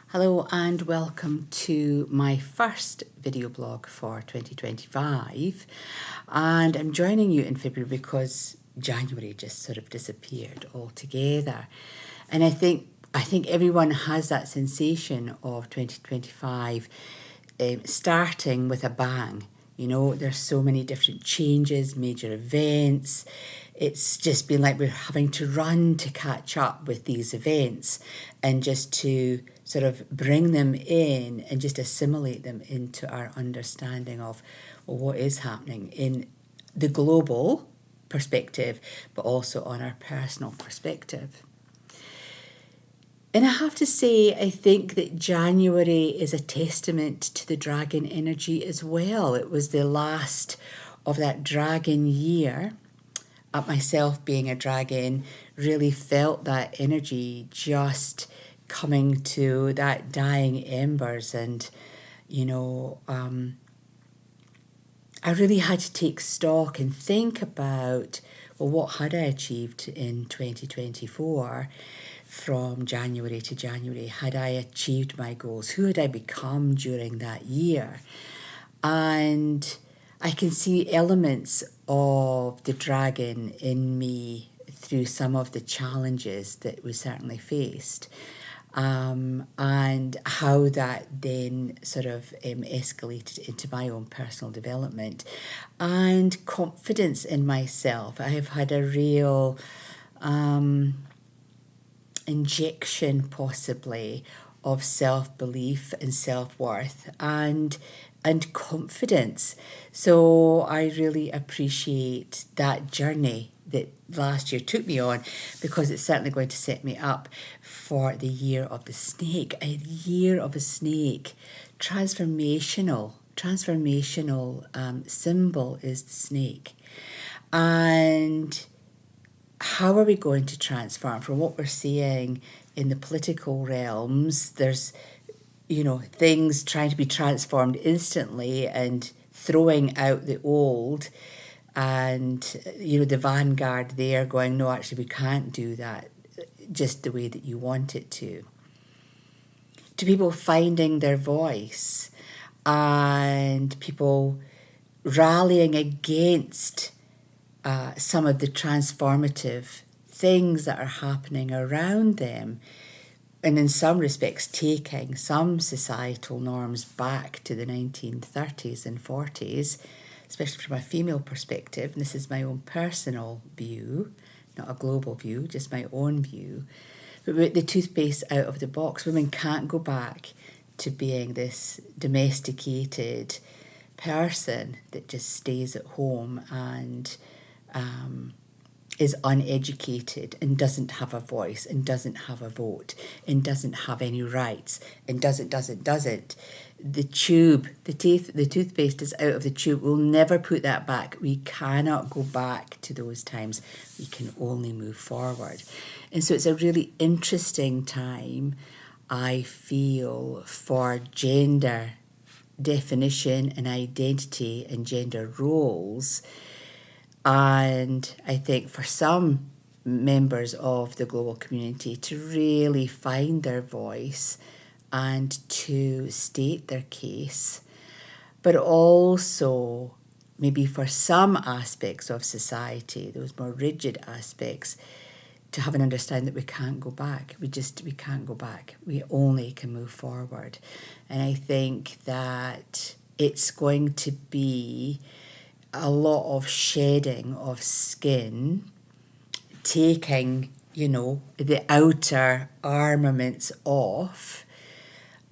Hello and welcome to my first video blog for 2025, and I'm joining you in February because January just sort of disappeared altogether, and I think everyone has that sensation of 2025 starting with a bang. You know, there's so many different changes, major events. It's just been like we're having to run to catch up with these events and just to sort of bring them in and just assimilate them into our understanding of what is happening in the global perspective, but also on our personal perspective. And I have to say, I think that January is a testament to the dragon energy as well. It was the last of that dragon year. Myself being a dragon, really felt that energy just coming to that dying embers. And, I really had to take stock and think about, well, what had I achieved in 2024? From January to January, had I achieved my goals? Who had I become during that year? And I can see elements of the dragon in me through some of the challenges that we certainly faced, and how that then sort of escalated into my own personal development and confidence in myself. I have had a real injection possibly of self-belief and self-worth and confidence. So I really appreciate that journey that last year took me on, because it's certainly going to set me up for the year of the snake. A year of a snake, transformational symbol is the snake. And how are we going to transform? From what we're seeing in the political realms, there's, things trying to be transformed instantly and throwing out the old, and, the vanguard there going, no, actually, we can't do that just the way that you want it to. To people finding their voice and people rallying against some of the transformative things that are happening around them, and in some respects taking some societal norms back to the 1930s and 40s, especially from a female perspective. And this is my own personal view, not a global view, just my own view. But with the toothpaste out of the box, women can't go back to being this domesticated person that just stays at home and is uneducated and doesn't have a voice and doesn't have a vote and doesn't have any rights and doesn't. The toothpaste is out of the tube. We'll never put that back. We cannot go back to those times. We can only move forward. And so it's a really interesting time, I feel, for gender definition and identity and gender roles. And I think for some members of the global community to really find their voice and to state their case, but also maybe for some aspects of society, those more rigid aspects, to have an understanding that we can't go back. We can't go back. We only can move forward. And I think that it's going to be a lot of shedding of skin, taking, the outer armaments off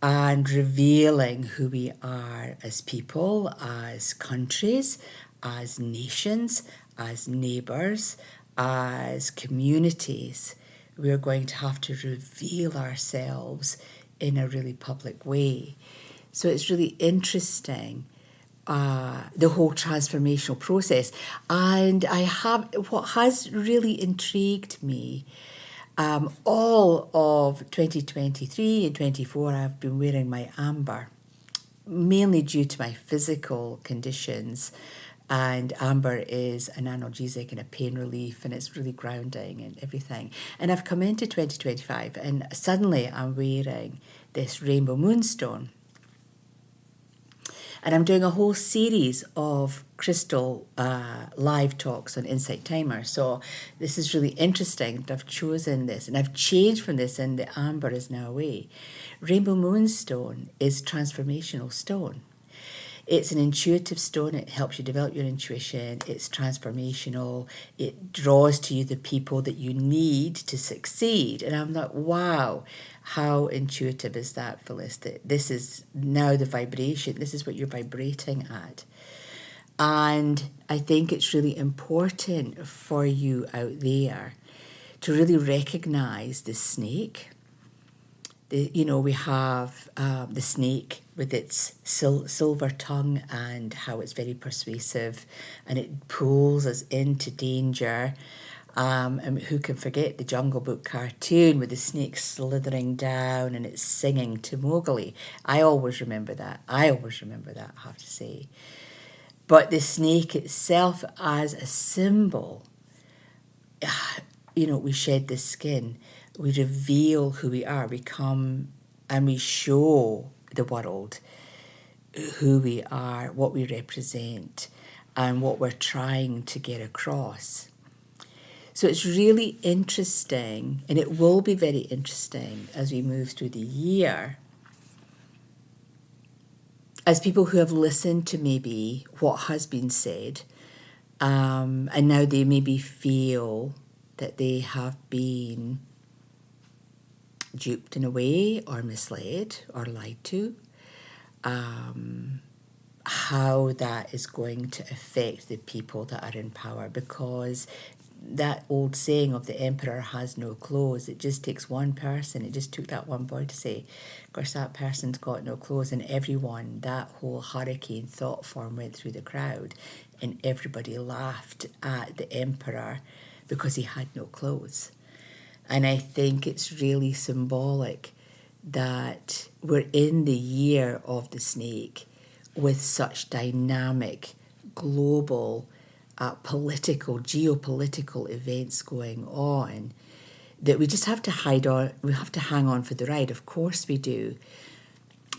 and revealing who we are as people, as countries, as nations, as neighbours, as communities. We're going to have to reveal ourselves in a really public way. So it's really interesting, the whole transformational process. And what has really intrigued me, all of 2023 and 24, I've been wearing my amber, mainly due to my physical conditions. And amber is an analgesic and a pain relief, and it's really grounding and everything. And I've come into 2025 and suddenly I'm wearing this rainbow moonstone. And I'm doing a whole series of crystal live talks on Insight Timer. So this is really interesting that I've chosen this, and I've changed from this, and the amber is now away. Rainbow moonstone is transformational stone. It's an intuitive stone. It helps you develop your intuition. It's transformational. It draws to you the people that you need to succeed. And I'm like, wow, how intuitive is that, Phyllis? That this is now the vibration. This is what you're vibrating at. And I think it's really important for you out there to really recognize the snake. We have the snake with its silver tongue and how it's very persuasive, and it pulls us into danger. And who can forget the Jungle Book cartoon with the snake slithering down and it's singing to Mowgli? I always remember that. I have to say. But the snake itself as a symbol, we shed the skin. We reveal who we are. We come and we show the world who we are, what we represent, and what we're trying to get across. So it's really interesting, and it will be very interesting as we move through the year, as people who have listened to maybe what has been said, and now they maybe feel that they have been duped in a way, or misled, or lied to, how that is going to affect the people that are in power, because that old saying of the emperor has no clothes, it just takes one person. It just took that one boy to say, of course, that person's got no clothes, and everyone, that whole hurricane thought form went through the crowd, and everybody laughed at the emperor because he had no clothes. And I think it's really symbolic that we're in the year of the snake with such dynamic global geopolitical events going on, that we just have to hang on for the ride. Of course we do.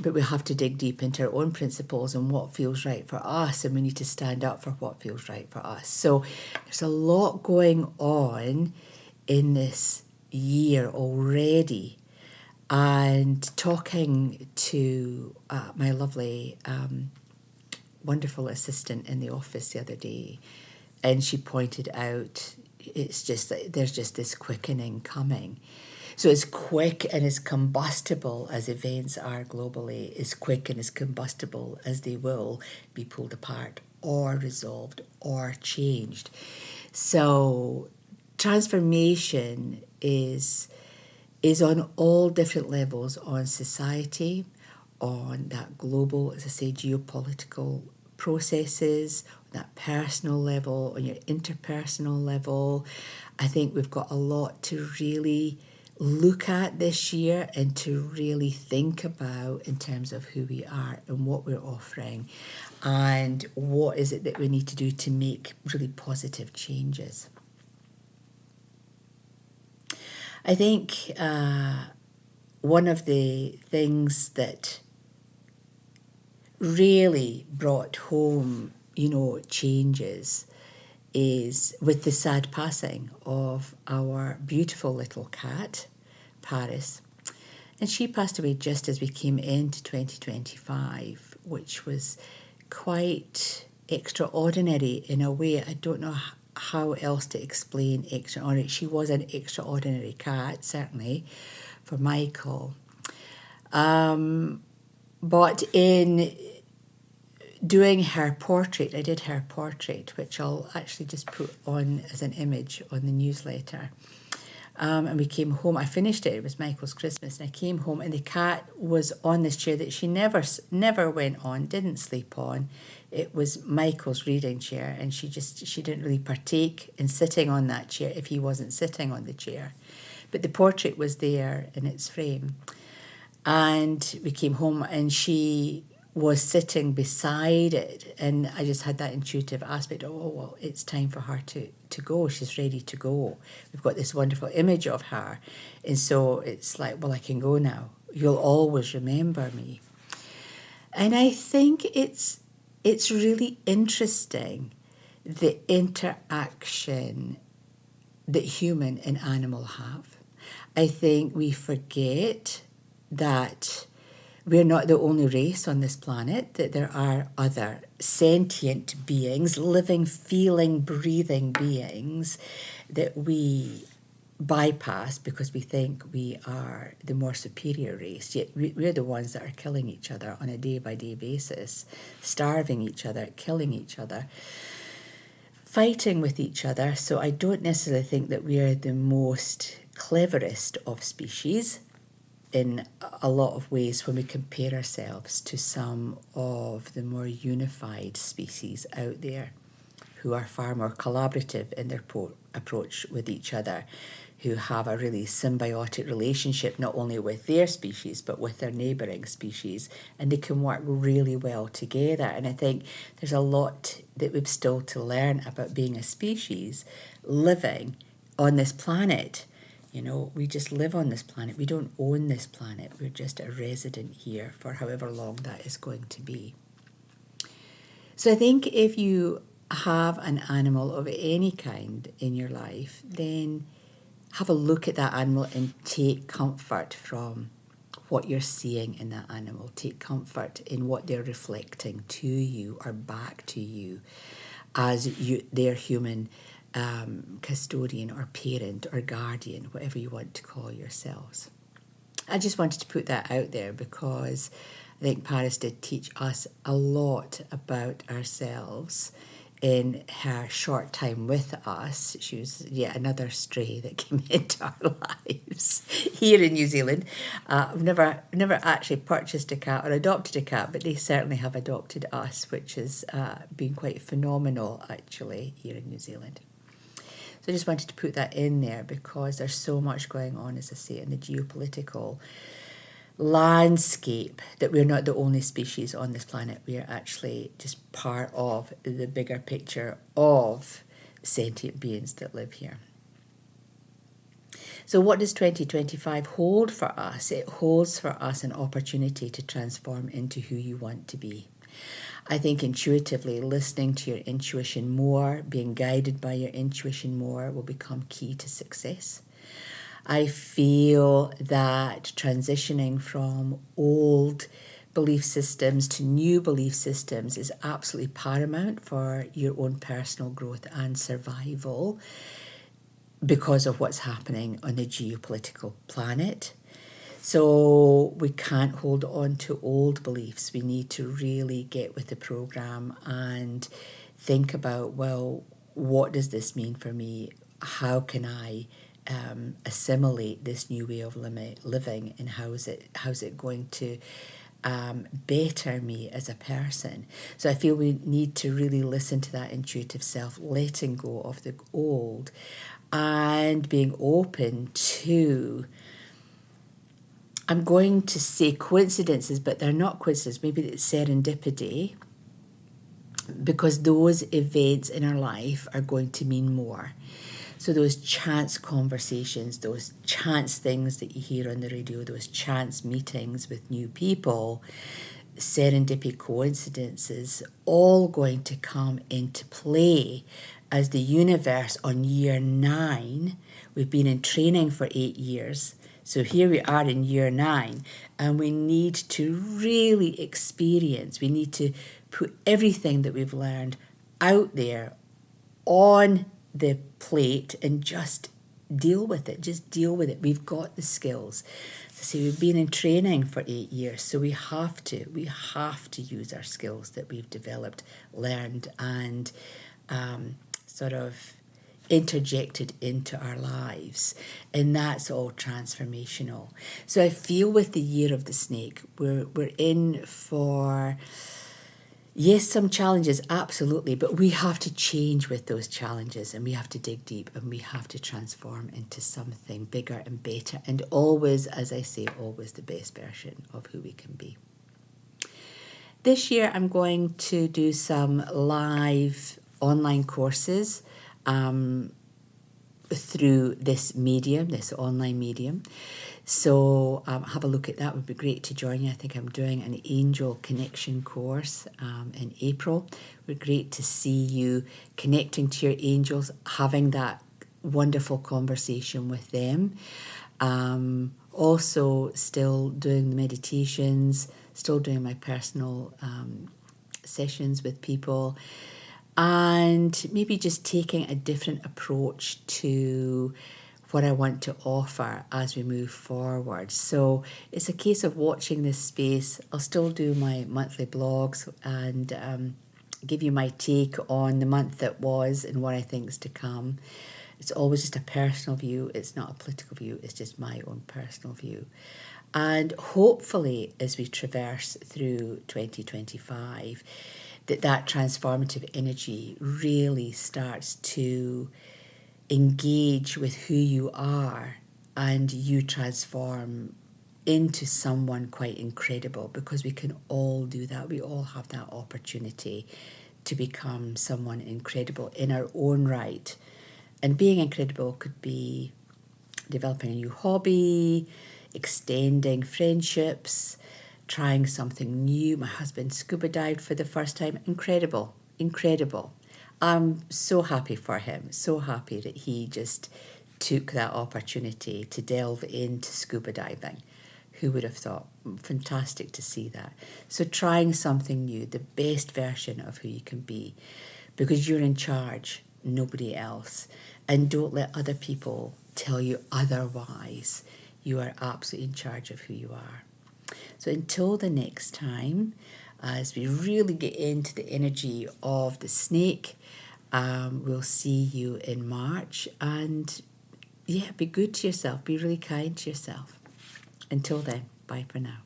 But we have to dig deep into our own principles and what feels right for us, and we need to stand up for what feels right for us. So there's a lot going on in this year already. And talking to my lovely, wonderful assistant in the office the other day, and she pointed out it's just that there's just this quickening coming. So as quick and as combustible as events are globally, as quick and as combustible as they will be pulled apart or resolved or changed. So transformation is on all different levels, on society, on that global, as I say, geopolitical processes, on that personal level, on your interpersonal level. I think we've got a lot to really look at this year and to really think about in terms of who we are and what we're offering, and what is it that we need to do to make really positive changes. I think one of the things that really brought home, changes is with the sad passing of our beautiful little cat, Paris. And she passed away just as we came into 2025, which was quite extraordinary in a way. I don't know how else to explain extraordinary. She was an extraordinary cat, certainly, for Michael. But in doing her portrait, I did her portrait, which I'll actually just put on as an image on the newsletter. And we came home. I finished it. It was Michael's Christmas, and I came home, and the cat was on this chair that she never went on, didn't sleep on. It was Michael's reading chair, and she didn't really partake in sitting on that chair if he wasn't sitting on the chair. But the portrait was there in its frame, and we came home, and she was sitting beside it, and I just had that intuitive aspect, well, it's time for her to go. She's ready to go. We've got this wonderful image of her, and so it's like, well, I can go now. You'll always remember me. And I think it's really interesting, the interaction that human and animal have. I think we forget that we're not the only race on this planet, that there are other sentient beings, living, feeling, breathing beings that we bypass because we think we are the more superior race. Yet we're the ones that are killing each other on a day-by-day basis, starving each other, killing each other, fighting with each other. So I don't necessarily think that we are the most cleverest of species in a lot of ways when we compare ourselves to some of the more unified species out there who are far more collaborative in their approach with each other, who have a really symbiotic relationship not only with their species but with their neighbouring species, and they can work really well together. And I think there's a lot that we've still to learn about being a species living on this planet. You know, we just live on this planet. We don't own this planet. We're just a resident here for however long that is going to be. So I think if you have an animal of any kind in your life, then have a look at that animal and take comfort from what you're seeing in that animal. Take comfort in what they're reflecting to you or back to you as their human custodian or parent or guardian, whatever you want to call yourselves. I just wanted to put that out there because I think Paris did teach us a lot about ourselves in her short time with us. She was yet another stray that came into our lives here in New Zealand. I've never actually purchased a cat or adopted a cat, but they certainly have adopted us, which has been quite phenomenal actually here in New Zealand. So I just wanted to put that in there because there's so much going on, as I say, in the geopolitical landscape, that we're not the only species on this planet. We are actually just part of the bigger picture of sentient beings that live here. So what does 2025 hold for us? It holds for us an opportunity to transform into who you want to be. I think intuitively listening to your intuition more, being guided by your intuition more, will become key to success. I feel that transitioning from old belief systems to new belief systems is absolutely paramount for your own personal growth and survival because of what's happening on the geopolitical planet. So we can't hold on to old beliefs. We need to really get with the program and think about, well, what does this mean for me? How can I assimilate this new way of living, and how is it going to better me as a person? So I feel we need to really listen to that intuitive self, letting go of the old and being open to, I'm going to say coincidences, but they're not coincidences. Maybe it's serendipity, because those events in our life are going to mean more. So those chance conversations, those chance things that you hear on the radio, those chance meetings with new people, serendipity, coincidences, all going to come into play as the universe on year 9. We've been in training for 8 years. So here we are in year 9, and we need to really experience, we need to put everything that we've learned out there on the plate and just deal with it. We've got the skills. So we've been in training for 8 years, so we have to use our skills that we've developed, learned, and sort of interjected into our lives, and that's all transformational. So I feel with the year of the snake, we're in for, yes, some challenges, absolutely, but we have to change with those challenges, and we have to dig deep, and we have to transform into something bigger and better, and always, as I say, always the best version of who we can be. This year I'm going to do some live online courses through this medium, this online medium. So have a look at that. It would be great to join you. I think I'm doing an angel connection course in April. It would be great to see you connecting to your angels, having that wonderful conversation with them. Also, still doing the meditations, still doing my personal sessions with people, and maybe just taking a different approach to what I want to offer as we move forward. So it's a case of watching this space. I'll still do my monthly blogs and give you my take on the month that was and what I think is to come. It's always just a personal view. It's not a political view. It's just my own personal view. And hopefully, as we traverse through 2025, that transformative energy really starts to engage with who you are, and you transform into someone quite incredible, because we can all do that. We all have that opportunity to become someone incredible in our own right. And being incredible could be developing a new hobby, extending friendships, trying something new. My husband scuba dived for the first time. Incredible, incredible. I'm so happy for him, so happy that he just took that opportunity to delve into scuba diving. Who would have thought? Fantastic to see that. So trying something new, the best version of who you can be, because you're in charge, nobody else. And don't let other people tell you otherwise. You are absolutely in charge of who you are. So until the next time, as we really get into the energy of the snake, we'll see you in March. And yeah, be good to yourself. Be really kind to yourself. Until then, bye for now.